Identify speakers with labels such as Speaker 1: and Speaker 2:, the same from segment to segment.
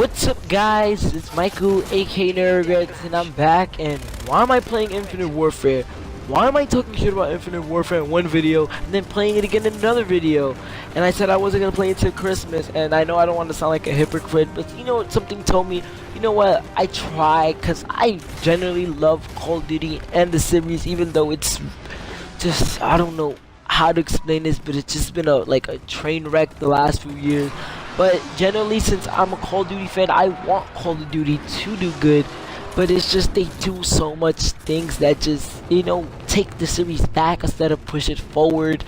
Speaker 1: What's up, guys? It's Michael, aka Noregrets, and I'm back. And why am I playing Infinite Warfare? Why am I talking shit about Infinite Warfare in one video and then playing it again in another video? And I said I wasn't gonna play it till Christmas, and I know I don't want to sound like a hypocrite, but you know what? Something told me, you know what? I try, cause I generally love Call of Duty and the series, even though it's just, I don't know how to explain this, but it's just been a train wreck the last few years. But generally, since I'm a Call of Duty fan, I want Call of Duty to do good. But it's just they do so much things that just, you know, take the series back instead of push it forward.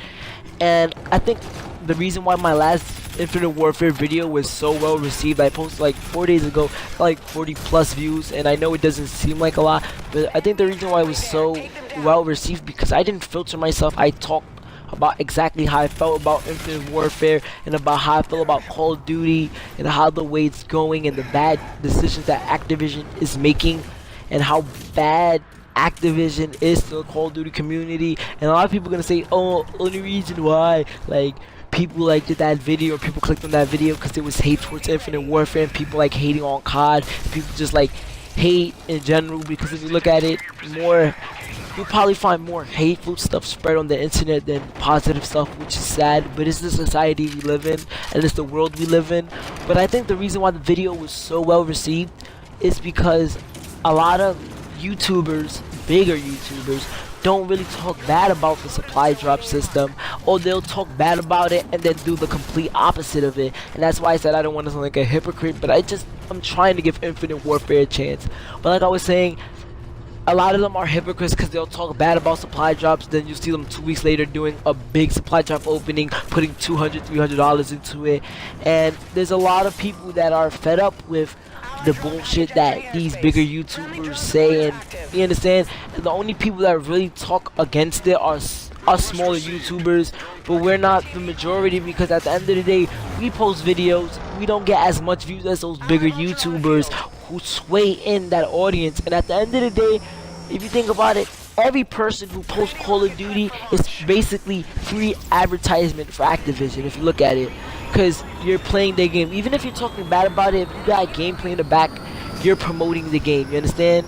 Speaker 1: And I think the reason why my last Infinite Warfare video was so well received, I posted like 4 days ago, like 40 plus views, and I know it doesn't seem like a lot, but I think the reason why it was so well received because I didn't filter myself. I talked about exactly how I felt about Infinite Warfare and about how I feel about Call of Duty and how the way it's going and the bad decisions that Activision is making and how bad Activision is to the Call of Duty community. And a lot of people are gonna say, oh, only reason why like people liked that video or people clicked on that video because it was hate towards Infinite Warfare and people like hating on COD, people just like hate in general, because if you look at it more, you'll probably find more hateful stuff spread on the internet than positive stuff, which is sad, but it's the society we live in and it's the world we live in. But I think the reason why the video was so well received is because a lot of YouTubers, bigger YouTubers, don't really talk bad about the supply drop system, or they'll talk bad about it and then do the complete opposite of it. And that's why I said I don't want to sound like a hypocrite, but I'm trying to give Infinite Warfare a chance. But like I was saying, a lot of them are hypocrites because they'll talk bad about supply drops, then you see them 2 weeks later doing a big supply drop opening, putting $200, $300 into it. And there's a lot of people that are fed up with the bullshit that these bigger YouTubers say, and you understand, and the only people that really talk against it are us smaller YouTubers, but we're not the majority, because at the end of the day, we post videos, we don't get as much views as those bigger YouTubers who sway in that audience. And at the end of the day, if you think about it, every person who posts Call of Duty is basically free advertisement for Activision, if you look at it, because you're playing their game. Even if you're talking bad about it, if you got gameplay in the back, you're promoting the game, you understand?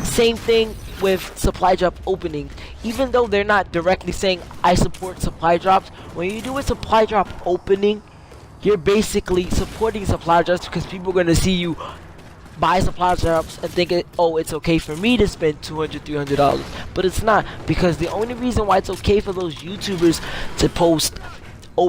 Speaker 1: Same thing with supply drop openings. Even though they're not directly saying I support supply drops, when you do a supply drop opening, you're basically supporting supply drops, because people are going to see you buy supply drops and think oh, it's okay for me to spend $200, $300, but it's not, because the only reason why it's okay for those YouTubers to post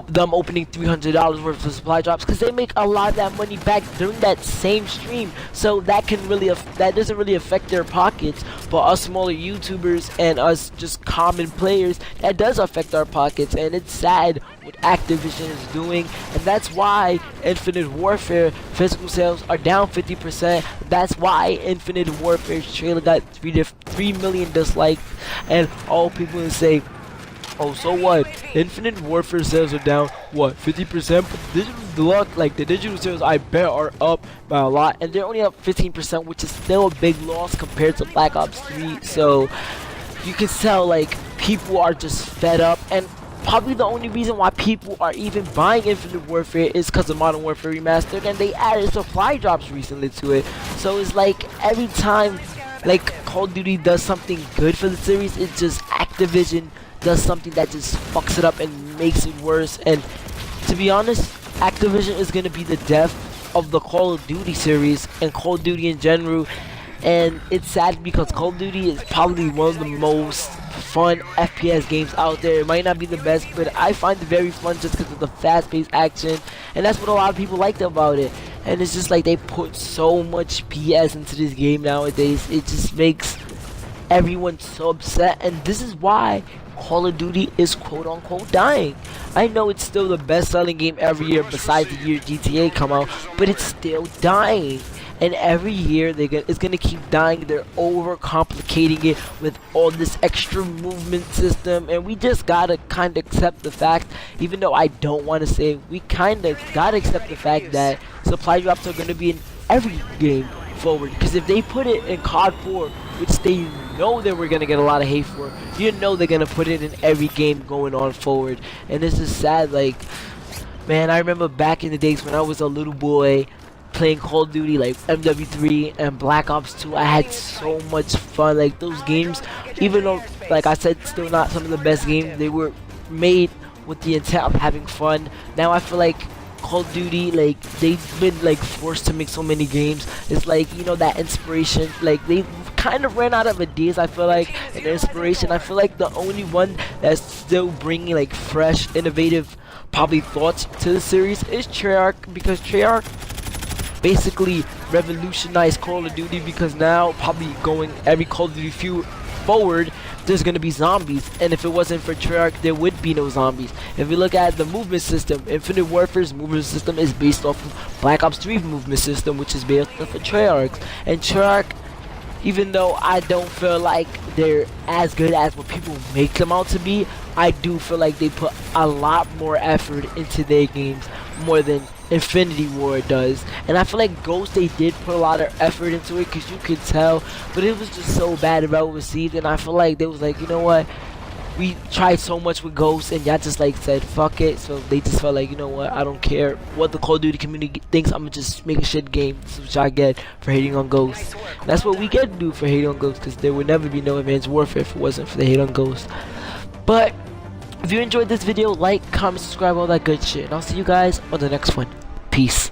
Speaker 1: them opening $300 worth of supply drops, because they make a lot of that money back during that same stream, so that doesn't really affect their pockets. But us smaller YouTubers and us just common players, that does affect our pockets, and it's sad what Activision is doing. And that's why Infinite Warfare physical sales are down 50%. That's why Infinite Warfare's trailer got 3 million dislikes, and all people will say, oh, so what? Infinite Warfare sales are down, what, 50%? But the digital sales, I bet, are up by a lot, and they're only up 15%, which is still a big loss compared to Black Ops 3. So you can tell, like, people are just fed up, and probably the only reason why people are even buying Infinite Warfare is because of Modern Warfare Remastered, and they added supply drops recently to it. So it's like every time like Call of Duty does something good for the series, it's just Activision does something that just fucks it up and makes it worse. And to be honest, Activision is gonna be the death of the Call of Duty series and Call of Duty in general. And it's sad because Call of Duty is probably one of the most fun FPS games out there. It might not be the best, but I find it very fun just because of the fast-paced action, and that's what a lot of people liked about it. And it's just like they put so much BS into this game nowadays. It just makes everyone so upset, and this is why Call of Duty is quote-unquote dying. I know it's still the best-selling game every year besides the year GTA come out, but it's still dying. And every year it's gonna keep dying. They're overcomplicating it with all this extra movement system, and we just gotta kind of accept the fact, even though I don't want to say it, we kind of gotta accept the fact that supply drops are gonna be in every game forward. Because if they put it in COD 4, which they know they were gonna get a lot of hate for, you know they're gonna put it in every game going on forward. And this is sad. Like, man, I remember back in the days when I was a little boy playing Call of Duty like MW3 and Black Ops 2. I had so much fun. Like those games, even though like I said, still not some of the best games, they were made with the intent of having fun. Now I feel like Call of Duty, like they've been like forced to make so many games. It's like, you know, that inspiration, like they kind of ran out of ideas. I feel like, and inspiration. I feel like the only one that's still bringing like fresh, innovative, probably thoughts to the series is Treyarch, because Treyarch basically revolutionized Call of Duty, because now probably going every Call of Duty forward, there's gonna be zombies, and if it wasn't for Treyarch, there would be no zombies. If you look at the movement system, Infinite Warfare's movement system is based off of Black Ops 3 movement system, which is based off of Treyarch. And Treyarch, even though I don't feel like they're as good as what people make them out to be, I do feel like they put a lot more effort into their games, more than Infinity War does. And I feel like Ghost, they did put a lot of effort into it, because you could tell, but it was just so bad and well received. And I feel like they was like, you know what, we tried so much with Ghost and y'all just like said fuck it, so they just felt like, you know what, I don't care what the Call of Duty community thinks, I'm gonna just make a shit game. This is what y'all get for hating on Ghost. That's what we get to do for hating on Ghost, because there would never be no Advanced Warfare if it wasn't for the hate on Ghost. But if you enjoyed this video, like, comment, subscribe, all that good shit, and I'll see you guys on the next one. Peace.